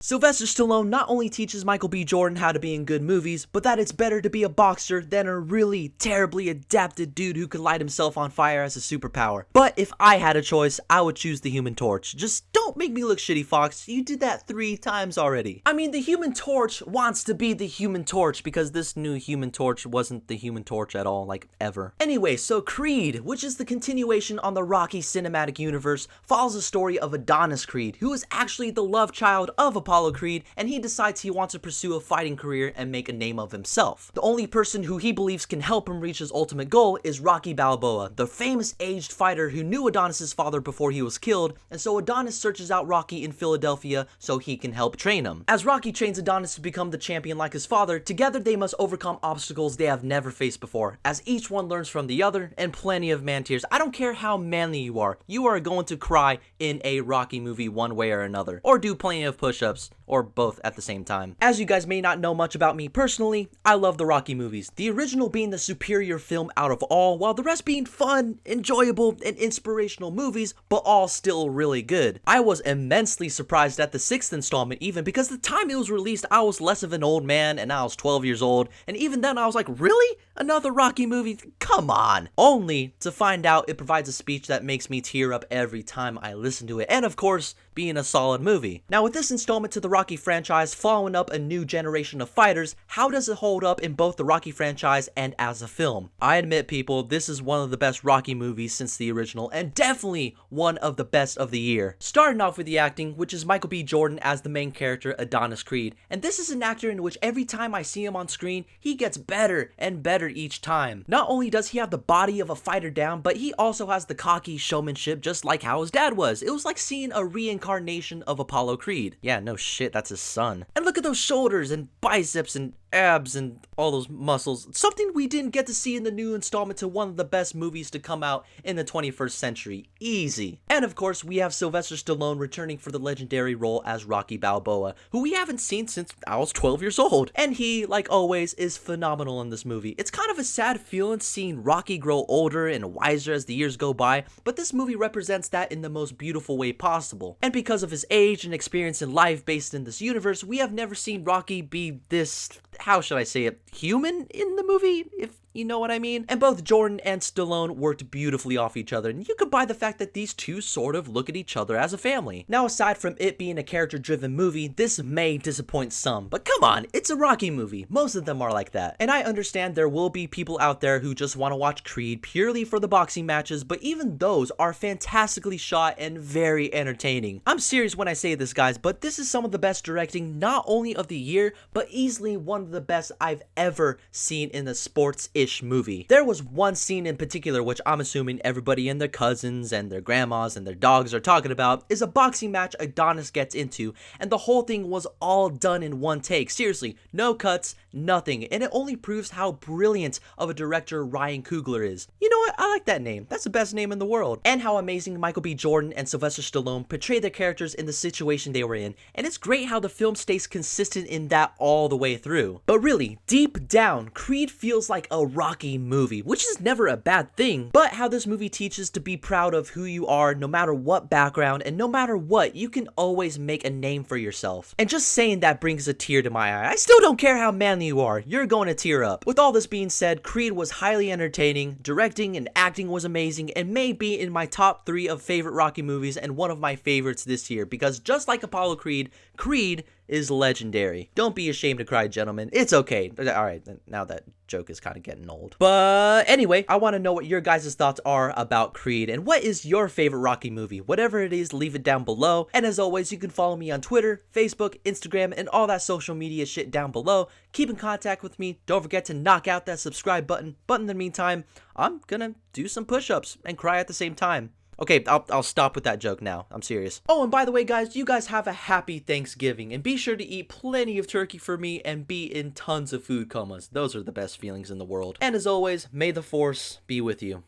Sylvester Stallone not only teaches Michael B. Jordan how to be in good movies, but that it's better to be a boxer than a really terribly adapted dude who can light himself on fire as a superpower. But if I had a choice, I would choose the Human Torch. Just don't make me look shitty, Fox. You did that 3 times already. I mean, the Human Torch wants to be the Human Torch because this new Human Torch wasn't the Human Torch at all, like, ever. Anyway, so Creed, which is the continuation on the Rocky cinematic universe, follows the story of Adonis Creed, who is actually the love child of Apollo Creed, and he decides he wants to pursue a fighting career and make a name of himself. The only person who he believes can help him reach his ultimate goal is Rocky Balboa, the famous aged fighter who knew Adonis's father before he was killed, and so Adonis searches out Rocky in Philadelphia so he can help train him. As Rocky trains Adonis to become the champion like his father, together they must overcome obstacles they have never faced before, as each one learns from the other, and plenty of man tears. I don't care how manly you are going to cry in a Rocky movie one way or another, or do plenty of push-ups, or both at the same time. As you guys may not know much about me personally, I love the Rocky movies, the original being the superior film out of all, while the rest being fun, enjoyable, and inspirational movies, but all still really good. I was immensely surprised at the 6th installment even, because the time it was released I was less of an old man and I was 12 years old, and even then I was like, really? Another Rocky movie? Come on! Only to find out it provides a speech that makes me tear up every time I listen to it, and of course, being a solid movie. Now with this installment to the Rocky franchise following up a new generation of fighters, how does it hold up in both the Rocky franchise and as a film? I admit, people, this is one of the best Rocky movies since the original, and definitely one of the best of the year. Starting off with the acting, which is Michael B. Jordan as the main character Adonis Creed, and this is an actor in which every time I see him on screen, he gets better and better each time. Not only does he have the body of a fighter down, but he also has the cocky showmanship just like how his dad was. It was like seeing a reincarnation of Apollo Creed. Yeah, no shit, that's his son. And look at those shoulders and biceps and abs and all those muscles. Something we didn't get to see in the new installment to one of the best movies to come out in the 21st century. Easy. And of course, we have Sylvester Stallone returning for the legendary role as Rocky Balboa, who we haven't seen since I was 12 years old. And he, like always, is phenomenal in this movie. It's kind of a sad feeling seeing Rocky grow older and wiser as the years go by, but this movie represents that in the most beautiful way possible. And because of his age and experience in life based in this universe, we have never seen Rocky be this, how should I say it, human in the movie, if you know what I mean? And both Jordan and Stallone worked beautifully off each other, and you could buy the fact that these two sort of look at each other as a family. Now, aside from it being a character-driven movie, this may disappoint some, but come on, it's a Rocky movie. Most of them are like that. And I understand there will be people out there who just want to watch Creed purely for the boxing matches, but even those are fantastically shot and very entertaining. I'm serious when I say this, guys, but this is some of the best directing, not only of the year, but easily one of the best I've ever seen in a sports-ish movie. There was one scene in particular which I'm assuming everybody and their cousins and their grandmas and their dogs are talking about, is a boxing match Adonis gets into, and the whole thing was all done in one take. Seriously, no cuts, nothing, and it only proves how brilliant of a director Ryan Coogler is. You know what? I like that name. That's the best name in the world. And how amazing Michael B. Jordan and Sylvester Stallone portray their characters in the situation they were in, and it's great how the film stays consistent in that all the way through. But really, deep down, Creed feels like a Rocky movie, which is never a bad thing, but how this movie teaches to be proud of who you are no matter what background, and no matter what, you can always make a name for yourself. And just saying that brings a tear to my eye. I still don't care how manly you are, you're going to tear up. With all this being said, Creed was highly entertaining, directing and acting was amazing, and may be in my top 3 of favorite Rocky movies and one of my favorites this year, because just like Apollo Creed, Creed is legendary. Don't be ashamed to cry, gentlemen. It's okay. Alright, now that joke is kind of getting old. But anyway, I want to know what your guys' thoughts are about Creed, and what is your favorite Rocky movie? Whatever it is, leave it down below. And as always, you can follow me on Twitter, Facebook, Instagram, and all that social media shit down below. Keep in contact with me. Don't forget to knock out that subscribe button. But in the meantime, I'm gonna do some push-ups and cry at the same time. Okay, I'll stop with that joke now. I'm serious. Oh, and by the way, guys, you guys have a happy Thanksgiving, and be sure to eat plenty of turkey for me and be in tons of food comas. Those are the best feelings in the world. And as always, may the force be with you.